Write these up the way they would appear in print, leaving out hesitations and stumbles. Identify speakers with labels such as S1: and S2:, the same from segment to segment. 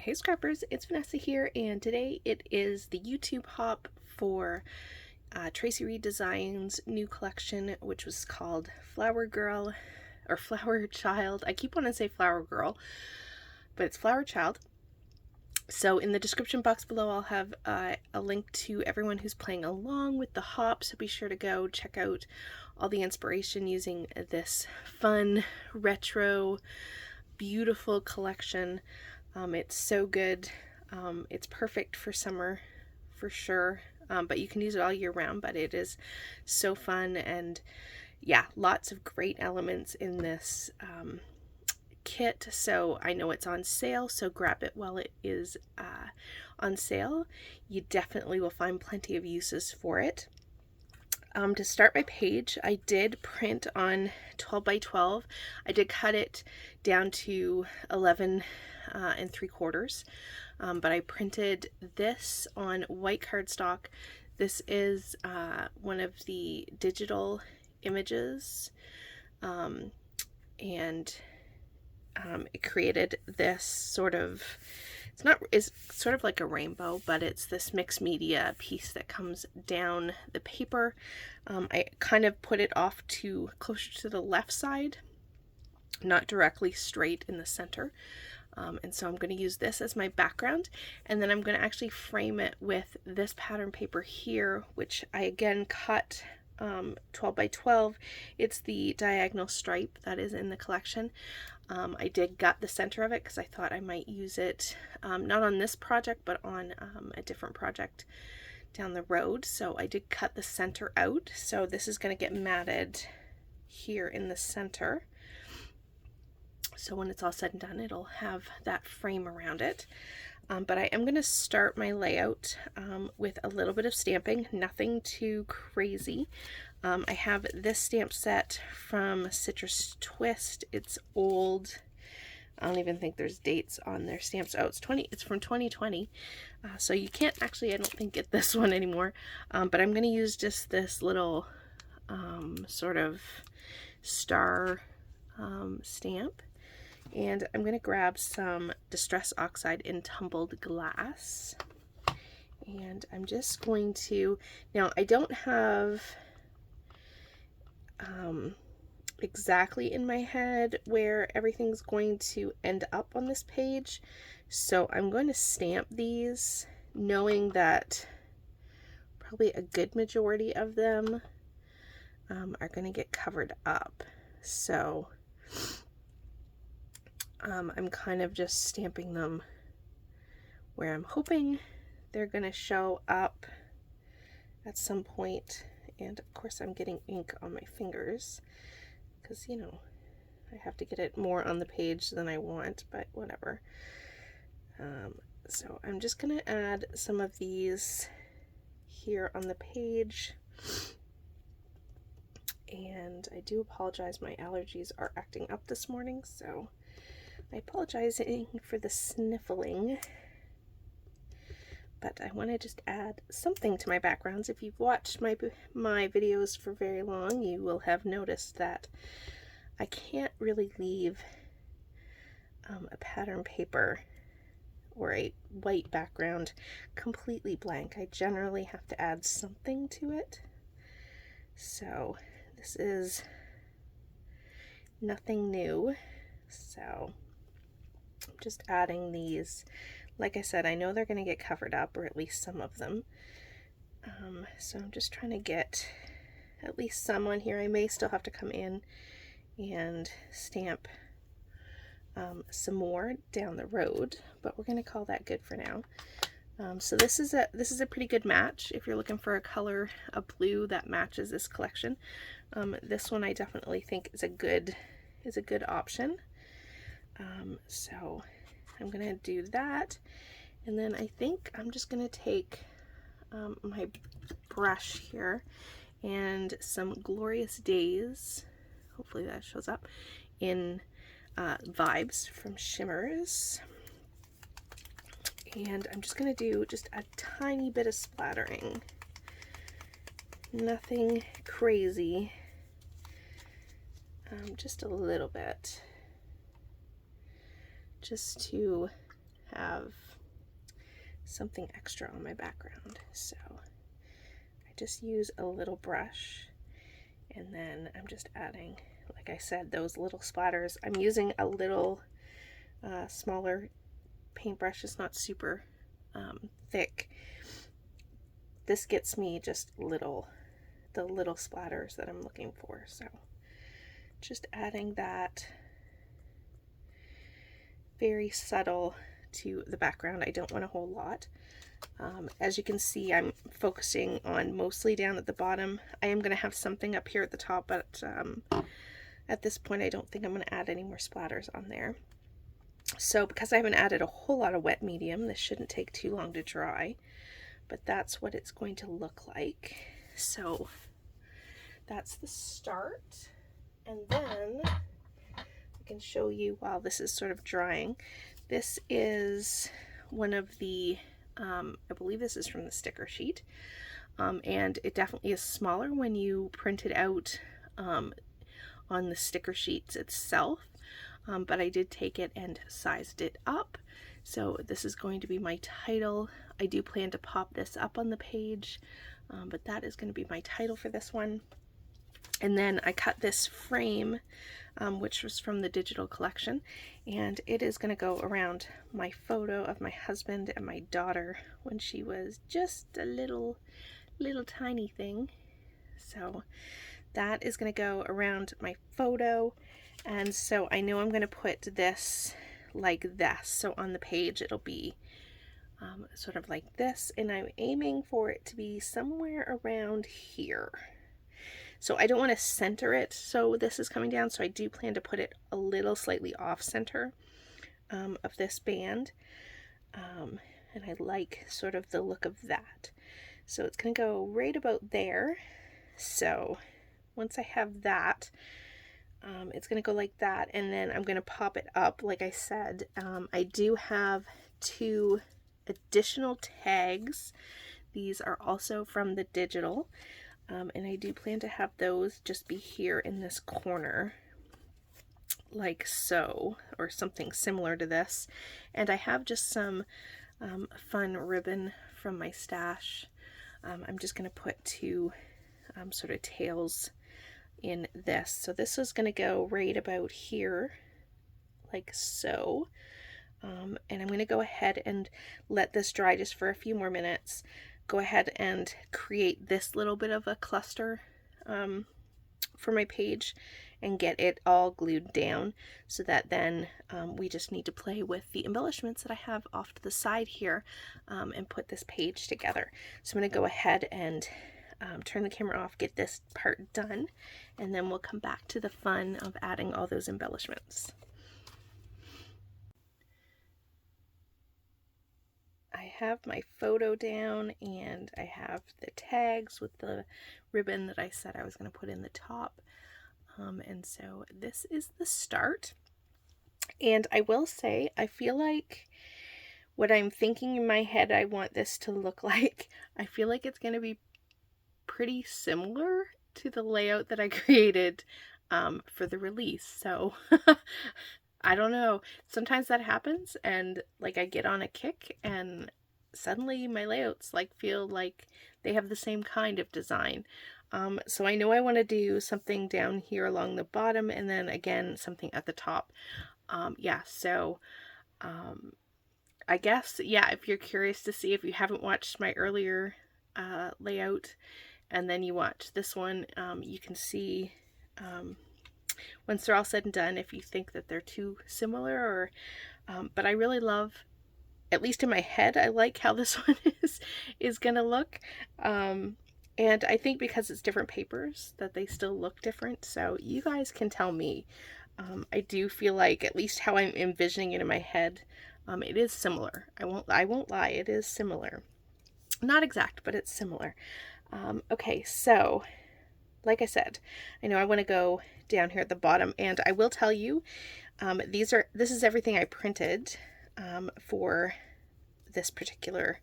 S1: Hey Scrappers, it's Vanessa here, and today it is the YouTube hop for Traci Reed Designs' new collection, which was called Flower Girl, or Flower Child. I keep wanting to say Flower Girl, but it's Flower Child. So in the description box below, I'll have a link to everyone who's playing along with the hop, so be sure to go check out all the inspiration using this fun, retro, beautiful collection. It's so good. It's perfect for summer for sure, but you can use it all year round, but it is so fun, and yeah, lots of great elements in this kit. So I know it's on sale, so grab it while it is on sale. You definitely will find plenty of uses for it. To start my page, I did print on 12 by 12. I did cut it down to 11 3/4, but I printed this on white cardstock. This is one of the digital images, and it created this sort of, it's sort of like a rainbow, but it's this mixed media piece that comes down the paper. I kind of put it off to closer to the left side, not directly straight in the center. And so I'm going to use this as my background, and then I'm going to actually frame it with this pattern paper here, which I again cut 12 by 12. It's the diagonal stripe that is in the collection. I did gut the center of it because I thought I might use it not on this project, but on a different project down the road. So I did cut the center out. So this is going to get matted here in the center. So when it's all said and done, it'll have that frame around it. But I am going to start my layout with a little bit of stamping, nothing too crazy. I have this stamp set from Citrus Twist. It's old. I don't even think there's dates on their stamps. Oh, it's from 2020. So you can't actually, I don't think, get this one anymore. But I'm going to use just this little sort of star stamp. And I'm going to grab some Distress Oxide in Tumbled Glass. And I'm just going to, now I don't have exactly in my head where everything's going to end up on this page. So I'm going to stamp these knowing that probably a good majority of them are going to get covered up. So I'm kind of just stamping them where I'm hoping they're going to show up at some point. And of course I'm getting ink on my fingers because, you know, I have to get it more on the page than I want, but whatever. So I'm just going to add some of these here on the page. And I do apologize, my allergies are acting up this morning, so I apologize for the sniffling, but I want to just add something to my backgrounds. If you've watched my videos for very long, you will have noticed that I can't really leave a pattern paper or a white background completely blank. I generally have to add something to it. So this is nothing new. So I'm just adding these. Like I said, I know they're going to get covered up, or at least some of them. So I'm just trying to get at least some on here. I may still have to come in and stamp some more down the road, but we're going to call that good for now. So this is a pretty good match if you're looking for a color, a blue that matches this collection. This one I definitely think is a good option. So I'm going to do that, and then I think I'm just going to take my brush here and some Glorious Days, hopefully that shows up, in Vibes from Shimmers, and I'm just going to do just a tiny bit of splattering, nothing crazy, just a little bit, just to have something extra on my background. So I just use a little brush, and then I'm just adding, like I said, those little splatters. I'm using a little smaller paintbrush. It's not super thick. This gets me just the little splatters that I'm looking for. So just adding that very subtle to the background. I don't want a whole lot. As you can see, I'm focusing on mostly down at the bottom. I am going to have something up here at the top, but at this point I don't think I'm going to add any more splatters on there. So because I haven't added a whole lot of wet medium, this shouldn't take too long to dry, but that's what it's going to look like. So that's the start, and then I can show you while this is sort of drying. This is one of the, I believe this is from the sticker sheet, and it definitely is smaller when you print it out on the sticker sheets itself. But I did take it and sized it up. So this is going to be my title. I do plan to pop this up on the page, but that is going to be my title for this one. And then I cut this frame, which was from the digital collection, and it is going to go around my photo of my husband and my daughter when she was just a little tiny thing. So that is going to go around my photo. And so I know I'm going to put this like this. So on the page it'll be sort of like this, and I'm aiming for it to be somewhere around here. So I don't want to center it so this is coming down, so I do plan to put it a little slightly off center of this band. And I like sort of the look of that. So it's going to go right about there. So once I have that, it's going to go like that, and then I'm going to pop it up. Like I said, I do have 2 additional tags. These are also from the digital, and I do plan to have those just be here in this corner, like so, or something similar to this. And I have just some fun ribbon from my stash. I'm just going to put 2 sort of tails in this. So this is going to go right about here, like so. And I'm going to go ahead and let this dry just for a few more minutes. Go ahead and create this little bit of a cluster for my page and get it all glued down, so that then we just need to play with the embellishments that I have off to the side here and put this page together. So I'm going to go ahead and turn the camera off, get this part done, and then we'll come back to the fun of adding all those embellishments. I have my photo down, and I have the tags with the ribbon that I said I was going to put in the top. And so this is the start. And I will say, I feel like what I'm thinking in my head I want this to look like, I feel like it's going to be pretty similar to the layout that I created for the release. So I don't know, sometimes that happens, and like I get on a kick and suddenly my layouts like feel like they have the same kind of design. So I know I want to do something down here along the bottom, and then again something at the top. Yeah, so I guess, yeah, if you're curious to see, if you haven't watched my earlier layout and then you watch this one, you can see once they're all said and done if you think that they're too similar, or but I really love, at least in my head, I like how this one is gonna look, and I think because it's different papers that they still look different. So you guys can tell me. I do feel like, at least how I'm envisioning it in my head, it is similar. I won't lie, it is similar. Not exact, but it's similar. Okay, so like I said, I know I want to go down here at the bottom, and I will tell you, this is everything I printed for this particular,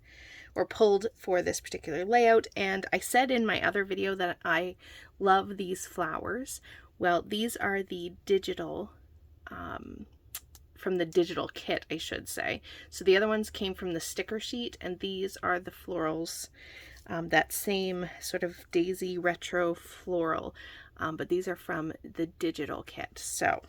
S1: or pulled for this particular layout. And I said in my other video that I love these flowers. Well, these are the digital from the digital kit, I should say. So the other ones came from the sticker sheet, and these are the florals, that same sort of daisy retro floral, but these are from the digital kit. So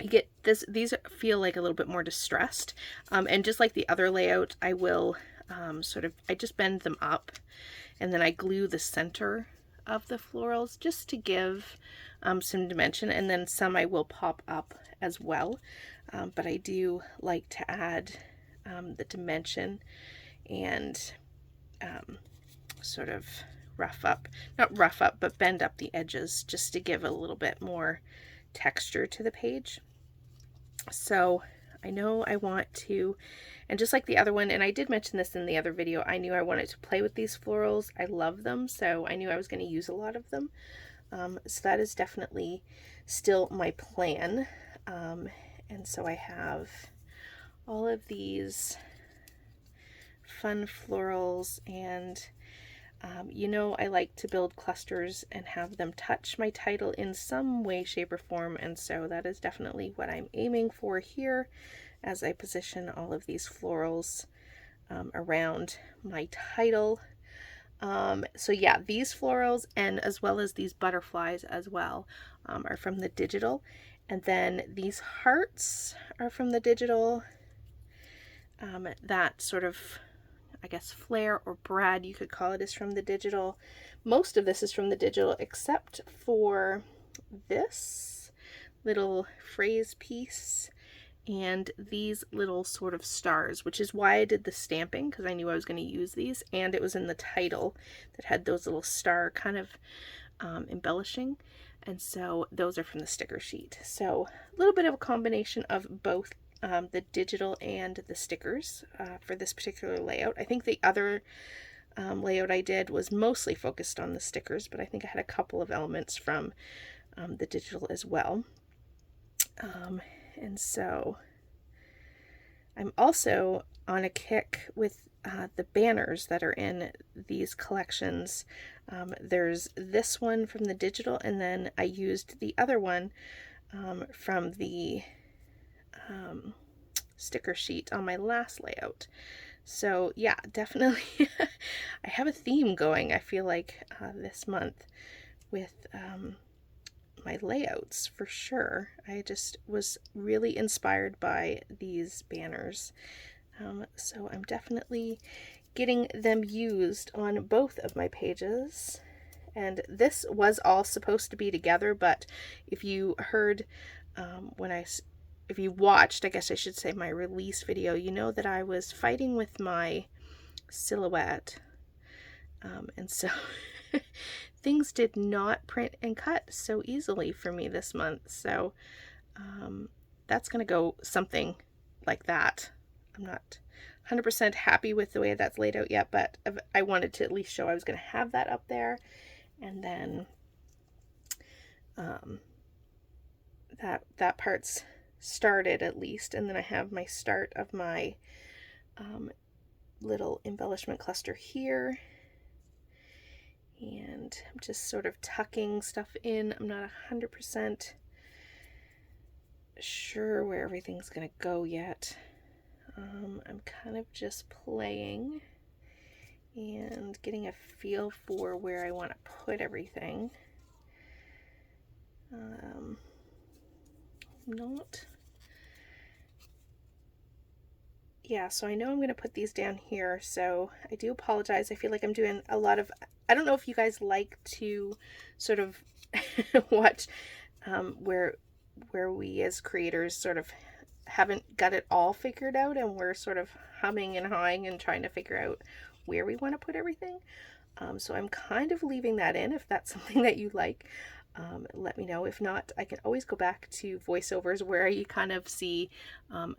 S1: you get this, these feel like a little bit more distressed, and just like the other layout, I will I just bend them up, and then I glue the center of the florals just to give some dimension, and then some I will pop up as well, but I do like to add the dimension and sort of not rough up, but bend up the edges just to give a little bit more texture to the page. So I know I want to, and just like the other one, and I did mention this in the other video, I knew I wanted to play with these florals. I love them, so I knew I was going to use a lot of them. So that is definitely still my plan. And so I have all of these fun florals, and you know, I like to build clusters and have them touch my title in some way, shape, or form, and so that is definitely what I'm aiming for here as I position all of these florals around my title. So yeah, these florals, and as well as these butterflies as well, are from the digital, and then these hearts are from the digital. That sort of, I guess, flare or brad, you could call it, is from the digital. Most of this is from the digital, except for this little phrase piece and these little sort of stars, which is why I did the stamping, because I knew I was going to use these, and it was in the title that had those little star kind of embellishing, and so those are from the sticker sheet. So a little bit of a combination of both the digital and the stickers for this particular layout. I think the other layout I did was mostly focused on the stickers, but I think I had a couple of elements from the digital as well. And so I'm also on a kick with the banners that are in these collections. There's this one from the digital, and then I used the other one from the sticker sheet on my last layout. So yeah, definitely I have a theme going, I feel like, this month with my layouts for sure. I just was really inspired by these banners. So I'm definitely getting them used on both of my pages. And this was all supposed to be together, but if you heard if you watched, I guess I should say, my release video, you know that I was fighting with my silhouette. And so things did not print and cut so easily for me this month. So that's going to go something like that. I'm not 100% happy with the way that's laid out yet, but I wanted to at least show I was going to have that up there. And then that part's started at least, and then I have my start of my little embellishment cluster here, and I'm just sort of tucking stuff in. I'm not 100% sure where everything's gonna go yet. I'm kind of just playing and getting a feel for where I want to put everything. Yeah, so I know I'm going to put these down here, so I do apologize. I feel like I'm doing a lot of, I don't know if you guys like to sort of watch where we as creators sort of haven't got it all figured out, and we're sort of humming and hawing and trying to figure out where we want to put everything. So I'm kind of leaving that in. If that's something that you like, let me know. If not, I can always go back to voiceovers where you kind of see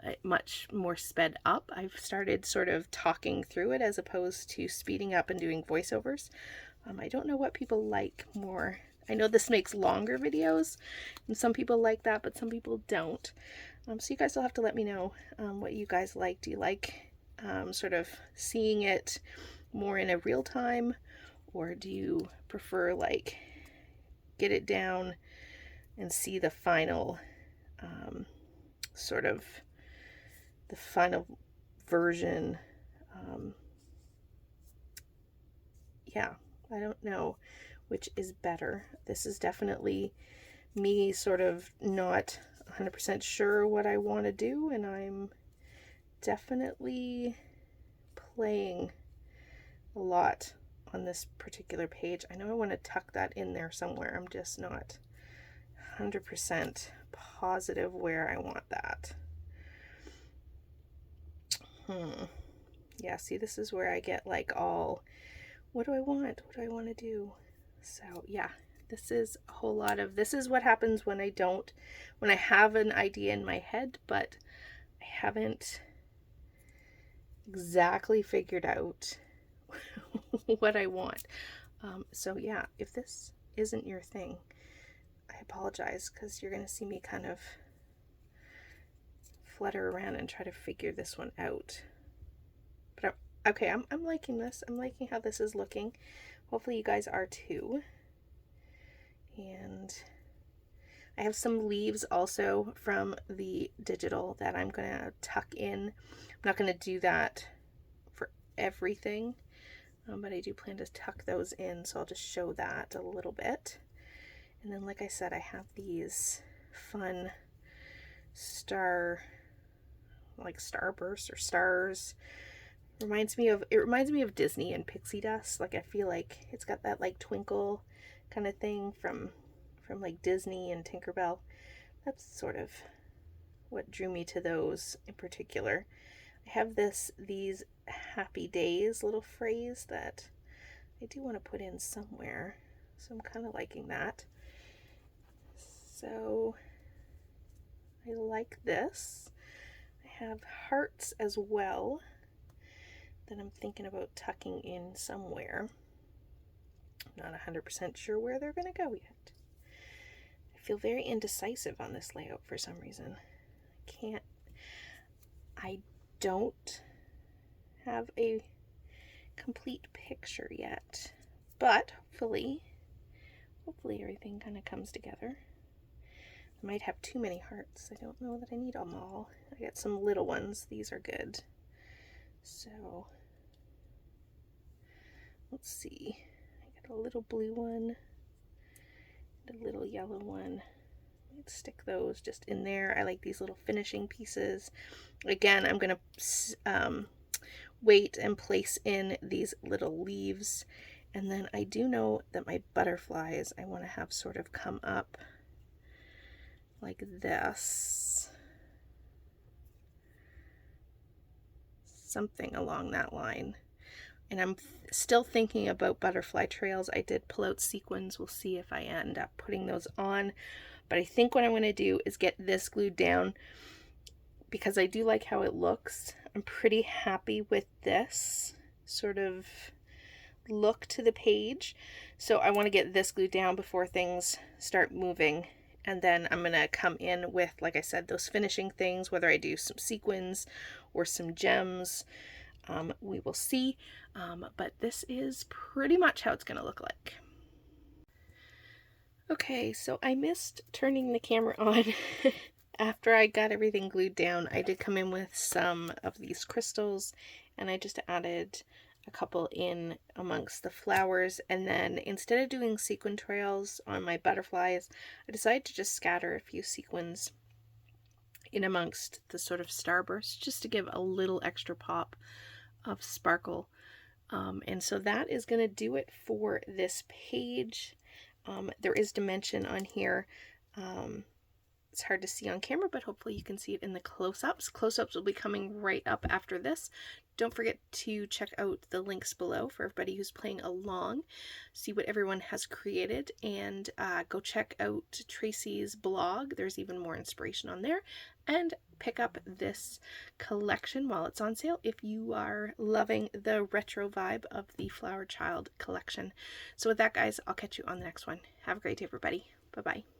S1: it much more sped up. I've started sort of talking through it as opposed to speeding up and doing voiceovers. I don't know what people like more. I know this makes longer videos, and some people like that, but some people don't. So you guys will have to let me know what you guys like. Do you like sort of seeing it more in a real time, or do you prefer like get it down and see the final sort of the final version. Yeah, I don't know which is better. This is definitely me sort of not 100% sure what I want to do, and I'm definitely playing a lot on this particular page. I know I want to tuck that in there somewhere. I'm just not 100% positive where I want that. Yeah, see, this is where I get like all, what do I want? What do I want to do? So yeah, this is a whole lot of, this is what happens when when I have an idea in my head, but I haven't exactly figured out what I want. So yeah, if this isn't your thing, I apologize, because you're going to see me kind of flutter around and try to figure this one out. But okay, I'm liking this. I'm liking how this is looking. Hopefully you guys are too. And I have some leaves also from the digital that I'm going to tuck in. I'm not going to do that for everything, but I do plan to tuck those in, so I'll just show that a little bit. And then, like I said, I have these fun starbursts or stars. It reminds me of Disney and pixie dust. Like, I feel like it's got that like twinkle kind of thing from like Disney and Tinkerbell. That's sort of what drew me to those in particular. I have these happy days little phrase that I do want to put in somewhere, so I'm kind of liking that. So I like this. I have hearts as well that I'm thinking about tucking in somewhere. I'm not 100% sure where they're going to go yet. I feel very indecisive on this layout for some reason. I don't have a complete picture yet, but hopefully everything kind of comes together. I might have too many hearts. I don't know that I need them all. I got some little ones. These are good. So let's see. I got a little blue one, a little yellow one. Let's stick those just in there. I like these little finishing pieces. Again, I'm going to wait and place in these little leaves. And then I do know that my butterflies I want to have sort of come up like this. Something along that line. And I'm still thinking about butterfly trails. I did pull out sequins. We'll see if I end up putting those on. But I think what I'm going to do is get this glued down because I do like how it looks. I'm pretty happy with this sort of look to the page. So I want to get this glued down before things start moving. And then I'm going to come in with, like I said, those finishing things, whether I do some sequins or some gems. We will see. But this is pretty much how it's going to look like. Okay, so I missed turning the camera on after I got everything glued down. I did come in with some of these crystals, and I just added a couple in amongst the flowers, and then instead of doing sequin trails on my butterflies, I decided to just scatter a few sequins in amongst the sort of starbursts just to give a little extra pop of sparkle. And so that is going to do it for this page. There is dimension on here. It's hard to see on camera, but hopefully you can see it in the close-ups. Close-ups will be coming right up after this. Don't forget to check out the links below for everybody who's playing along, see what everyone has created, and go check out Traci's blog. There's even more inspiration on there. And pick up this collection while it's on sale if you are loving the retro vibe of the Flower Child collection. So with that, guys, I'll catch you on the next one. Have a great day, everybody. Bye-bye.